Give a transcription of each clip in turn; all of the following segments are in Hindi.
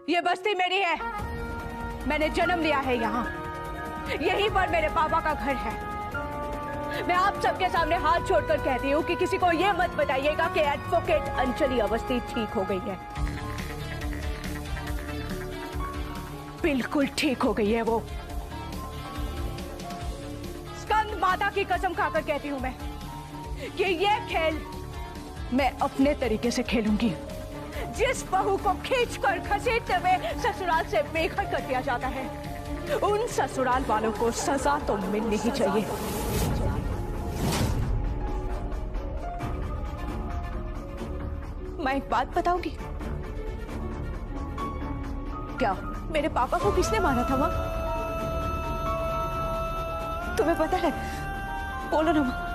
ये बस्ती मेरी है, मैंने जन्म लिया है यहाँ, यहीं पर मेरे पापा का घर है। मैं आप सबके सामने हाथ जोड़कर कहती हूँ कि किसी को ये मत बताइएगा कि एडवोकेट अंजलि अवस्थी ठीक हो गई है। बिल्कुल ठीक हो गई है वो। स्कंद माता की कसम खाकर कहती हूँ मैं कि ये खेल मैं अपने तरीके से खेलूंगी। जिस बहू को खींचकर घसीटते हुए ससुराल से बेघर कर दिया जाता है, उन ससुराल वालों को सजा तो मिलनी ही चाहिए। मैं एक बात बताऊंगी, क्या मेरे पापा को किसने मारा था मां? तुम्हें पता है? बोलो ना मां।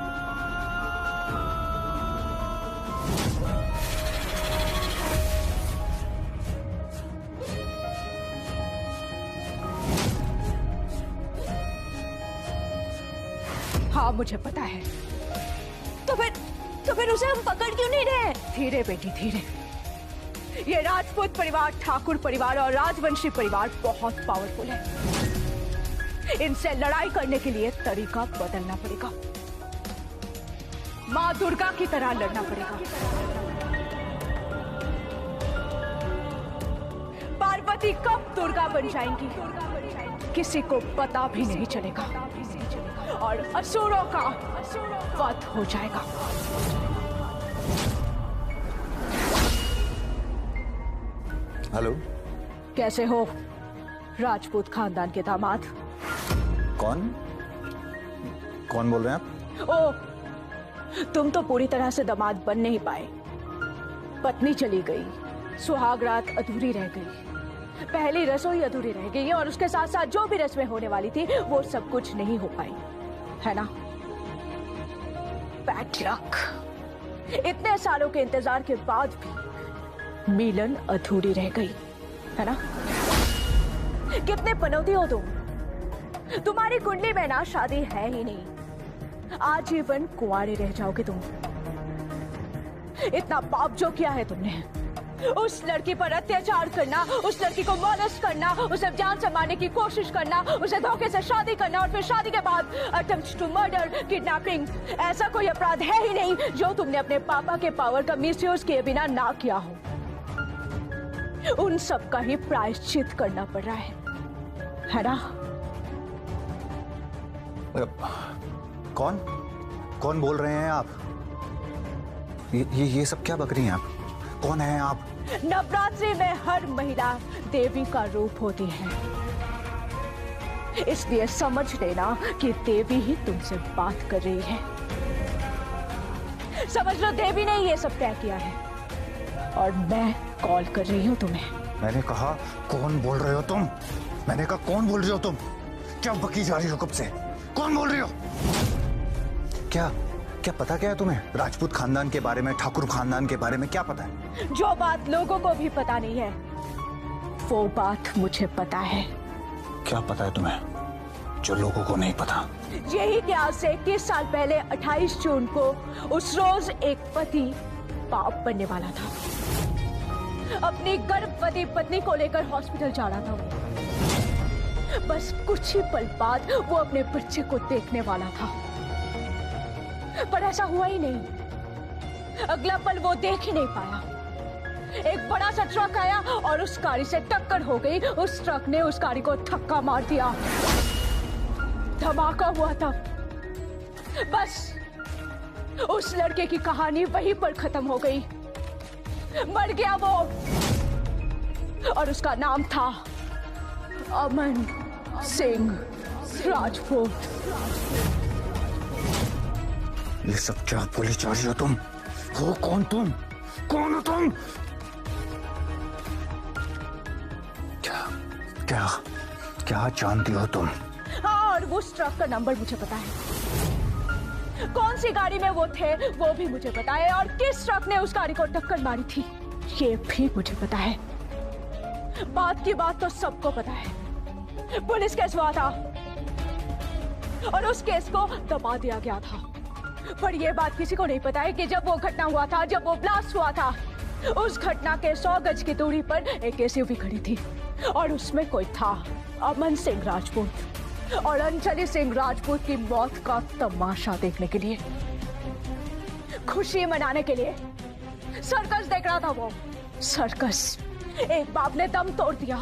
हाँ मुझे पता है। तो फिर उसे हम पकड़ क्यों नहीं रहे? धीरे बेटी धीरे। ये राजपूत परिवार, ठाकुर परिवार और राजवंशी परिवार बहुत पावरफुल है। इनसे लड़ाई करने के लिए तरीका बदलना पड़ेगा। मां दुर्गा की तरह लड़ना पड़ेगा। पार्वती कब दुर्गा बन जाएंगी किसी को पता भी नहीं चलेगा और असुरों का वध हो जाएगा। हेलो, कैसे हो राजपूत खानदान के दामाद? कौन बोल रहे हैं आप? ओ, तुम तो पूरी तरह से दामाद बन नहीं पाए। पत्नी चली गई, सुहाग रात अधूरी रह गई, पहली रसोई अधूरी रह गई और उसके साथ साथ जो भी रस्में होने वाली थी वो सब कुछ नहीं हो पाई, है ना? Bad luck. इतने सालों के इंतजार के बाद भी मिलन अधूरी रह गई, है ना? कितने पनौती हो तुम? तुम्हारी कुंडली में ना शादी है ही नहीं, आजीवन कुंवारे रह जाओगे तुम। इतना पाप जो किया है तुमने, उस लड़की पर अत्याचार करना, उस लड़की को मॉलेस्ट करना, उसे जान से मारने की कोशिश करना, उसे धोखे से शादी करना और फिर शादी के बाद अटेम्प्ट टू मर्डर, किडनैपिंग, ऐसा कोई अपराध है ही नहीं जो तुमने अपने पापा के पावर का मिसयूज किए बिना ना किया हो। उन सब का ही प्रायश्चित करना पड़ रहा है ना? कौन बोल रहे हैं आप? ये सब क्या बक रही हैं आप? कौन है आप? नवरात्रि में हर महिला देवी का रूप होती है, इसलिए समझ लेना कि देवी ही तुमसे बात कर रही है। समझ लो देवी ने ये सब तय किया है और मैं कॉल कर रही हूँ तुम्हें। मैंने कहा कौन बोल रहे हो तुम? मैंने कहा कौन बोल रही हो तुम? क्या बकी जा रही हो कब से? कौन बोल रही हो? क्या पता क्या है तुम्हें राजपूत खानदान के बारे में, ठाकुर खानदान के बारे में क्या पता है? जो बात लोगों को भी पता नहीं है वो बात मुझे पता है। क्या पता है तुम्हें जो लोगों को नहीं पता? यही कि आज से 21 साल पहले 28 जून को उस रोज एक पति बाप बनने वाला था। अपनी गर्भवती पत्नी को लेकर हॉस्पिटल जा रहा था वो। बस कुछ ही पल बाद वो अपने बच्चे को देखने वाला था, पर ऐसा हुआ ही नहीं। अगला पल वो देख ही नहीं पाया। एक बड़ा सा ट्रक आया और उस गाड़ी से टक्कर हो गई। उस ट्रक ने उस गाड़ी को धक्का मार दिया, धमाका हुआ था। बस उस लड़के की कहानी वहीं पर खत्म हो गई। मर गया वो और उसका नाम था अमन सिंह राजपूत। ये सब क्या बोली जा रही हो तुम? हो कौन तुम? कौन हो तुम? क्या जानती हो तुम? हाँ, और उस ट्रक का नंबर मुझे पता है। कौन सी गाड़ी में वो थे वो भी मुझे पता है, और किस ट्रक ने उस गाड़ी को टक्कर मारी थी ये भी मुझे पता है। बात की बात तो सबको पता है। पुलिस केस हुआ था और उस केस को दबा दिया गया था, पर यह बात किसी को नहीं पता है कि जब वो घटना हुआ था, जब वो ब्लास्ट हुआ था, उस घटना के 100 गज की दूरी पर एक एसयूवी खड़ी थी और उसमें कोई था, अमन सिंह राजपूत। और अंजलि सिंह राजपूत की मौत का तमाशा देखने के लिए, खुशी मनाने के लिए सर्कस देख रहा था वो। सर्कस। एक बाप ने दम तोड़ दिया,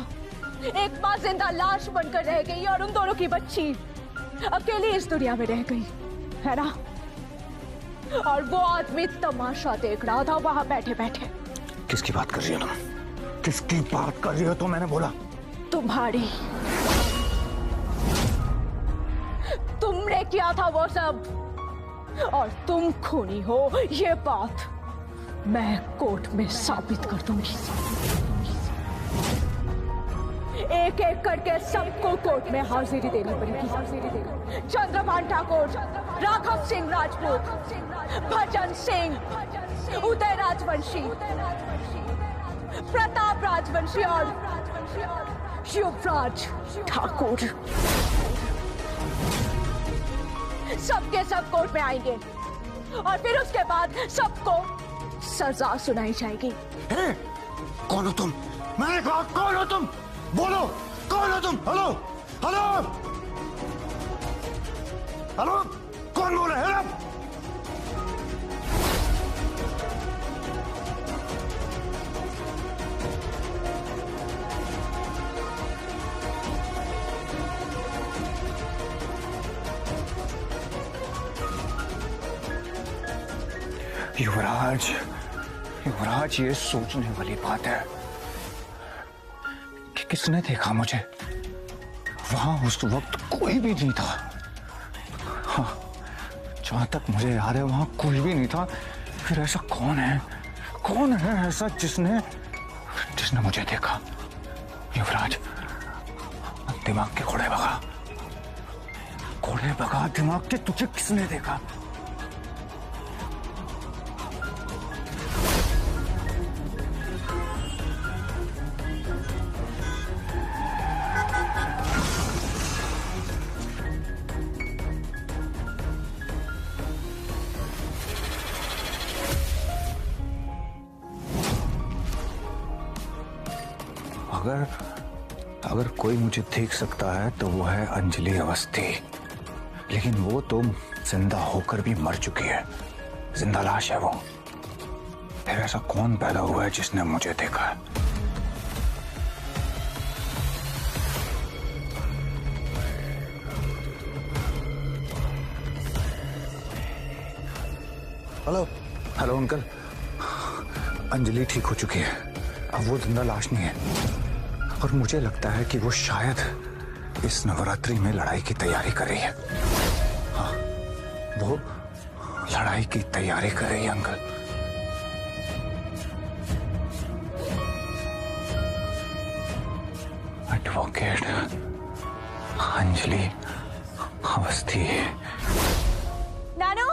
एक माँ जिंदा लाश बनकर रह गई और उन दोनों की बच्ची अकेली इस दुनिया में रह गई, है ना? और वो आदमी तमाशा देख रहा था वहां बैठे बैठे। किसकी बात कर रही हो तुम? किसकी बात कर रही हो तुम? मैंने बोला तुम्हारी। तुमने किया था वो सब और तुम खूनी हो, ये बात मैं कोर्ट में साबित कर दूंगी। एक एक करके सबको कोर्ट में हाजिरी देनी पड़ेगी। चंद्रभान ठाकुर, राघव सिंह राजपूत, भजन सिंह, उदय राजवंशी, प्रताप राजवंशी और युवराज ठाकुर, सबके सब कोर्ट में आएंगे और फिर उसके बाद सबको सजा सुनाई जाएगी। कौन हो तुम? मैंने कहा कौन हो तुम? बोलो कौन हो तुम? हेलो हेलो हेलो, कौन बोल रहे हैं? युवराज, युवराज, ये सोचने वाली बात है कि किसने देखा मुझे। वहां उस वक्त कोई भी नहीं था। हाँ, जहां तक मुझे याद है वहां कोई भी नहीं था। फिर ऐसा कौन है? कौन है ऐसा जिसने मुझे देखा? युवराज, दिमाग के घोड़े भगा, घोड़े भगा दिमाग के। तुझे किसने देखा? अगर कोई मुझे देख सकता है तो वो है अंजलि अवस्थी, लेकिन वो तो जिंदा होकर भी मर चुकी है, जिंदा लाश है वो। फिर ऐसा कौन पैदा हुआ है जिसने मुझे देखा है? हेलो हेलो अंकल, अंजलि ठीक हो चुकी है, अब वो जिंदा लाश नहीं है। और मुझे लगता है कि वो शायद इस नवरात्रि में लड़ाई की तैयारी कर रही है। हाँ, वो लड़ाई की तैयारी कर रही है अंकल। एडवोकेट अंजलि अवस्थी। नानू,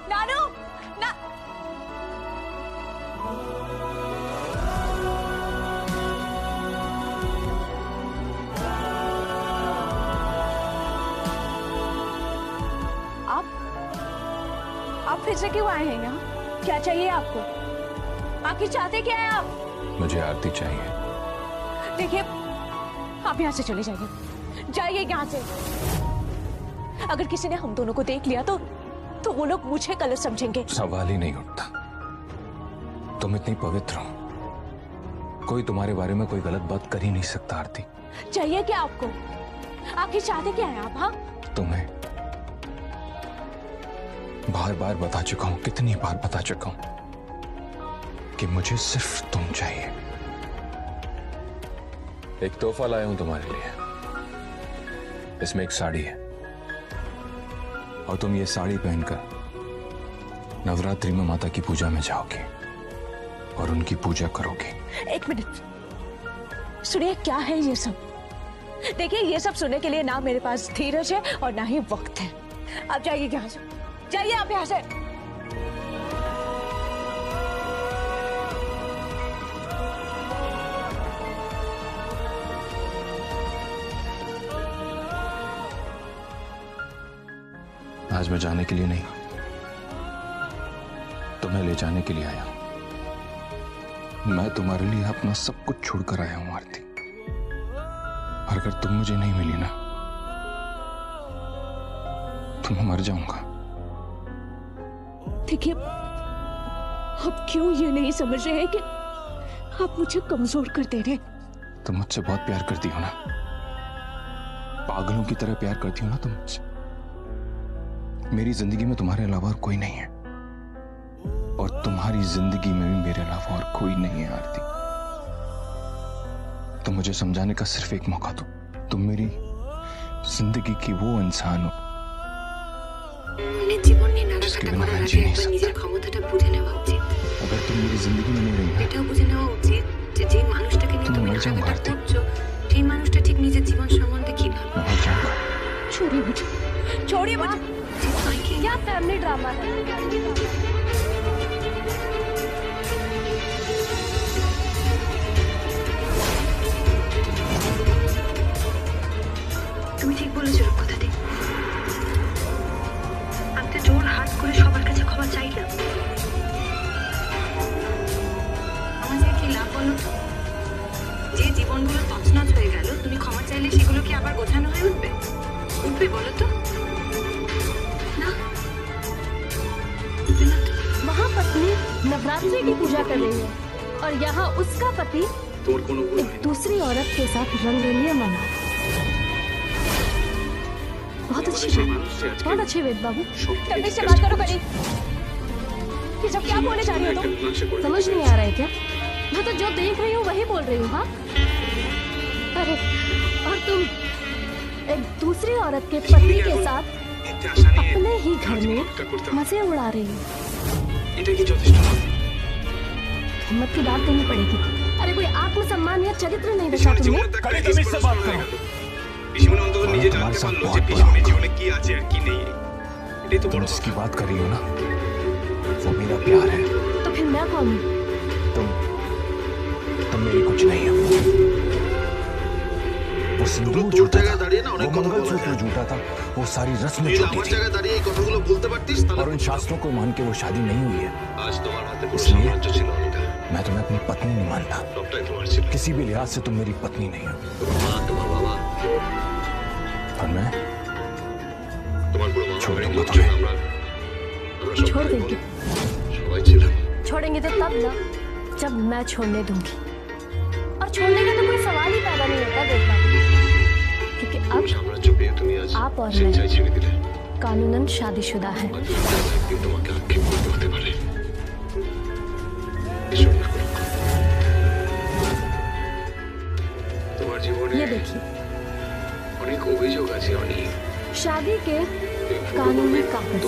नानू, ना आप फिर से क्यों आए हैं यहाँ? क्या चाहिए आपको? आखिर चाहते क्या है आप? मुझे आरती चाहिए। देखिए, आप यहाँ से चले जाइए, जाइए यहाँ से। अगर किसी ने हम दोनों को देख लिया तो वो लोग मुझे गलत समझेंगे। सवाल ही नहीं उठता। तुम इतनी पवित्र हो, कोई तुम्हारे बारे में कोई गलत बात कर ही नहीं सकता। आरती, चाहिए क्या आपको? आखिर चाहते क्या है आप? हाँ, तुम्हें बार बार बता चुका हूं, कितनी बार बता चुका हूं कि मुझे सिर्फ तुम चाहिए। एक तोहफा लाया हूं तुम्हारे लिए। इसमें एक साड़ी है और तुम ये साड़ी पहनकर नवरात्रि में माता की पूजा में जाओगे और उनकी पूजा करोगे। एक मिनट सुनिए, क्या है ये सब? देखिए, ये सब सुनने के लिए ना मेरे पास धीरज है और ना ही वक्त है। आप जाइए यहाँ से, जाइए आप यहाँ से। आज मैं जाने के लिए नहीं, तुम्हें ले जाने के लिए आया हूं। मैं तुम्हारे लिए अपना सब कुछ छोड़कर आया हूं आरती, और अगर तुम मुझे नहीं मिली ना तो मैं मर जाऊंगा। देखिए, आप क्यों ये नहीं समझ रहे हैं कि आप मुझे कमजोर कर दे रहे? तुम मुझसे बहुत प्यार करती हो ना, पागलों की तरह प्यार करती हो ना तुम मुझसे। मेरी जिंदगी में तुम्हारे अलावा और कोई नहीं है, और तुम्हारी जिंदगी में भी मेरे अलावा और कोई नहीं है आरती। तुम मुझे समझाने का सिर्फ एक मौका दो। तुम मेरी जिंदगी की वो इंसान हो जिसके बिना मैं जी नहीं सकता। अगर तुम मेरी जिंदगी में नहीं रही ना तो मैं मर जाऊंगा आरती। मैं मर जाऊंगा। छोड़िए मुझे, छोड़िए मुझे। क्या फैमिली ड्रामा है? তুমি ঠিক বলেছো রূপকথাটি। আমি তো জোর হাত করে সবার কাছে ক্ষমা চাইলাম। আমাদের কি লাভ বলো তো? যে জীবনগুলো তছনছ হয়ে গেল, তুমি ক্ষমা চাইলে সেগুলো কি আবার গোছানো হয়ে উঠবে? উঠবে বলো তো? না, উঠবে না তো। वहाँ पत्नी नवरात्रि की पूजा कर रही है और यहाँ उसका पति एक दूसरी औरत के साथ रंगरलियां मना। बहुत अच्छी बात, बहुत अच्छे वेद बाबू। तमीज से बात करो करी। ये सब क्या बोले जा रही हो तुम? समझ नहीं आ रहा है क्या? मैं तो जो देख रही हूँ वही बोल रही हूँ। हाँ, अरे और तुम एक दूसरी औरत के पति के साथ अपने ही घर में मजे उड़ा रही हो। हिम्मत की बात करनी पड़ेगी। अरे कोई आत्मसम्मान या चरित्र नहीं रखा तुमने। तमीज से बात करो। तुम जिसकी बात कर रही हो ना वो मेरा प्यार है। तो फिर मैं कौन हूँ? तुम मेरी कुछ नहीं हो। वो सिंदूर झूठा था, वो मंगलसूत्र झूठा था, वो सारी रस्में झूठी थी, और उन शास्त्रों को मान के वो शादी नहीं हुई है। इसलिए मैं तुम्हें अपनी पत्नी नहीं मानता। किसी भी लिहाज से तुम मेरी पत्नी नहीं हो। और मैं छोड़ दूंगा तुम्हें। छोड़ देंगे? छोड़ेंगे तो तब ना जब मैं छोड़ने दूंगी, और छोड़ने का तो कोई सवाल ही पैदा नहीं होता देखना, क्योंकि अब आप और मैं कानूनन शादीशुदा हैं। ये देखिए, शादी के कानूनी कागज।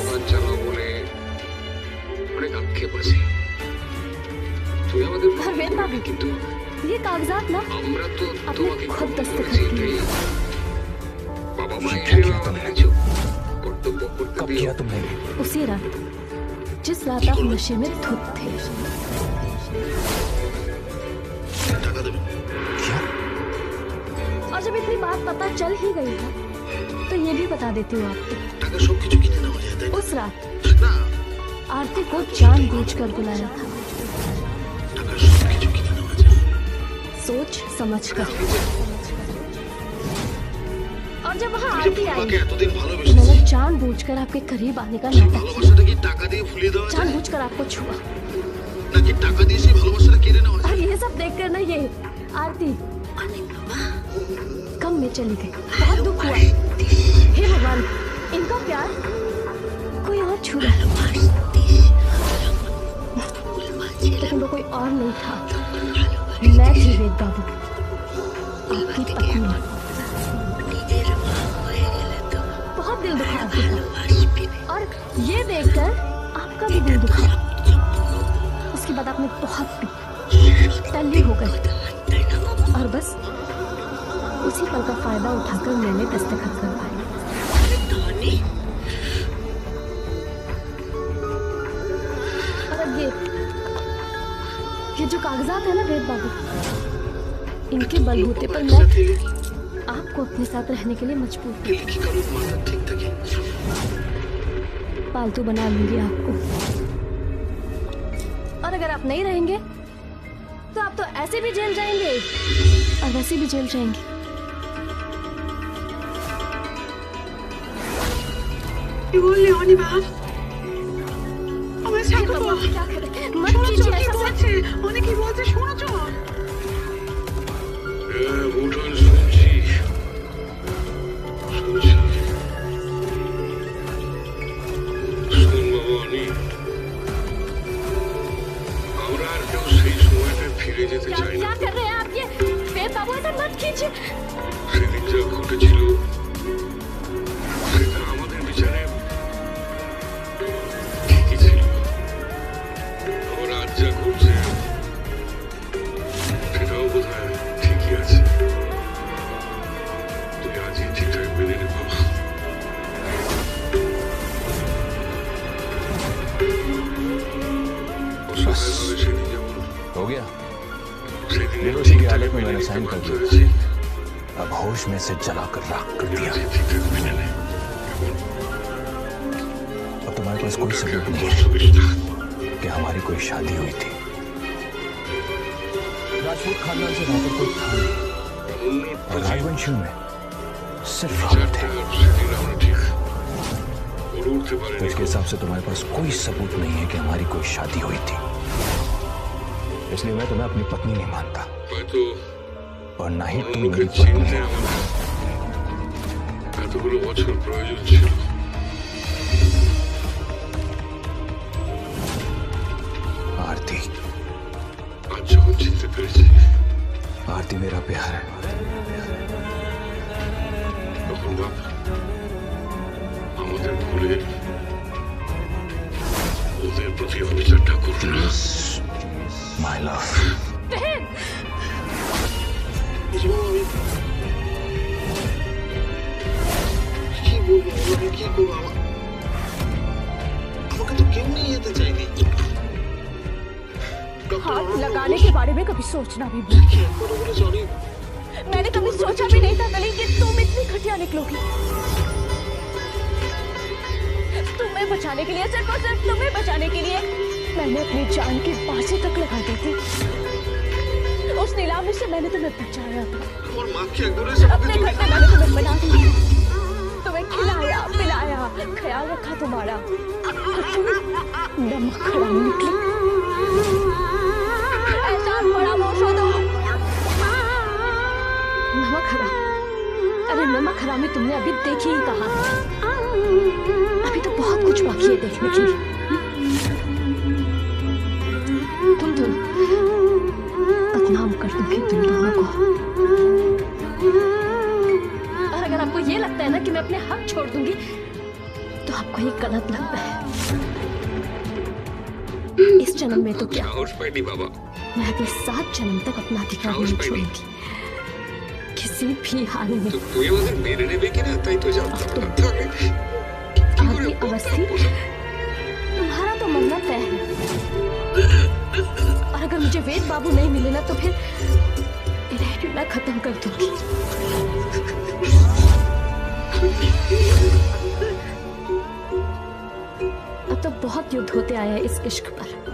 वेद बाबू, ये कागजात ना अपने खुद दस्तखत किए। क्या किया तुमने? कब किया तुमने? उसी रात जिस रात आप नशे में धुत थे। क्या? और जब इतनी बात पता चल ही गई है तो ये भी बता देती हूँ आपको। उस रात आरती को जानबूझकर बुलाया था, सोच समझ कर। और जब वहाँ आरती आई मैंने जानबूझकर आपके करीब आने का नाटक किया, जानबूझकर आपको छुआ। और ये सब देखकर ना ये आरती कम में चली गई। बहुत दुख हुआ। हे भगवान, इनका प्यार कोई और छू रहा है। लेकिन वो कोई और नहीं था, मैं थी वेद बाबू, आपकी पत्नी। बहुत दिल दुखा आपका, और ये देखकर आपका भी दिल दुखा। उसके बाद आपने बहुत टल्ली हो गई, और बस उसी पल का फायदा उठाकर मैंने दस्तखत करवाए। और अब ये जो कागजात है ना वेद बाबू, इनके बलबूते पर मैं आपको अपने साथ रहने के लिए मजबूर हूं। पालतू बना लूंगी आपको, और अगर आप नहीं रहेंगे तो आप तो ऐसे भी जेल जाएंगे और वैसे भी जेल जाएंगे। কি বললি অনিমা? আমার সাথে বল। क्या करें? मत कीजिए কি ऐसा। বলছে? অনেক কি বলছে শুনেছো? উঠোন শুনছি শুন বাবা অনি, আমরা আর কেউ সেই সময়টা ফিরে যেতে क्या চাই না। क्या कर रहे हैं आप ये? वेद बाबू ऐसा मत कीजिए। সেদিন যা ঘটেছিল সেটা আমাদের বিচারে ঠিকই ছিল, আবার আজ যা ঘটছে সেটাও বোধ হয় ঠিকই আছে। তুই আজই ঠিকঠাক মেনে নে বাবা। অসহায়ভাবে সেদিন যেমন हो गया। সেদিন बेहोशी की हालत में मैंने साइन कर दिया। দিয়েছি, अब होश में से जलाकर राख कर दिया। আজই ঠিকঠাক মেনে নে। अब तुम्हारे पास कोई सबूत नहीं কষ্ট করিস না। है कि हमारी कोई शादी हुई थी। राजपूत खानदान से वहां पर कोई था नहीं অন্যর और প্রতি राजवंशियों में सिर्फ हम বিচারটা थे। সেদিন আমরা ঠিক করে উঠতে तो পারিনি। इसके हिसाब से तुम्हारे पास कोई सबूत नहीं है कि हमारी कोई शादी हुई थी, इसलिए मैं तुम्हें अपनी पत्नी नहीं मानता হয়তো और ना ही तुम অন্যকে मेरी पत्नी চিনতে हो। আমার এতগুলো বছর প্রয়োজন ছিল। आरती, আজ যখন চিনতে পেরেছি आरती मेरा प्यार है। তখন বাপ আমাদের ভুলে ওদের প্রতি অবিচারটা করো না। My love. কি বলবো আমি কি করবো আমাকে তো কেউ নিয়ে যেতে চাইনি। हाथ लगाने के बारे में कभी सोचना भी भूल गई। सॉरी मैंने कभी सोचा भी नहीं था नलिन कि तुम इतनी घटिया निकलोगी। तुम्हें बचाने के लिए, सिर्फ और सिर्फ तुम्हें बचाने के लिए मैंने अपनी जान की बाजी तक लगा दी थी। उस नीलामी से मैंने तुम्हें बचाया था। আমার মাকে একদম এসে अपने घर में मैंने तुम्हें बना दिया, तुम्हें खिलाया पिलाया, ख्याल रखा तुम्हारा, और तुम नमक खराब निकली। ऐसा बड़ा मोश हो दो। नमक हराम? अरे नमक हरामी तुमने अभी देखी ही कहा। अभी तो बहुत कुछ बाकी है देखने के लिए। तुम बदनाम कर दूंगी तुम दोनों को। और अगर आपको ये लगता है ना कि मैं अपने हक छोड़ दूंगी तो आपको ये गलत लगता है। इस जन्म में तो क्या, সাহস পাইনি বাবা। मैं अगले 7 जन्म तक अपना अधिकार नहीं छोड़ूंगी, किसी भी हाल में। তো তুই আমাদের মেনে নেবে কিনা তাই তো জানতাম না। তাহলে आदि अवस्थी, तुम्हारा तो मरना तय है। और अगर मुझे वेद बाबू नहीं मिले ना तो फिर इन्हें भी मैं खत्म कर दूंगी। अब तो बहुत युद्ध होते आए हैं इस इश्क पर।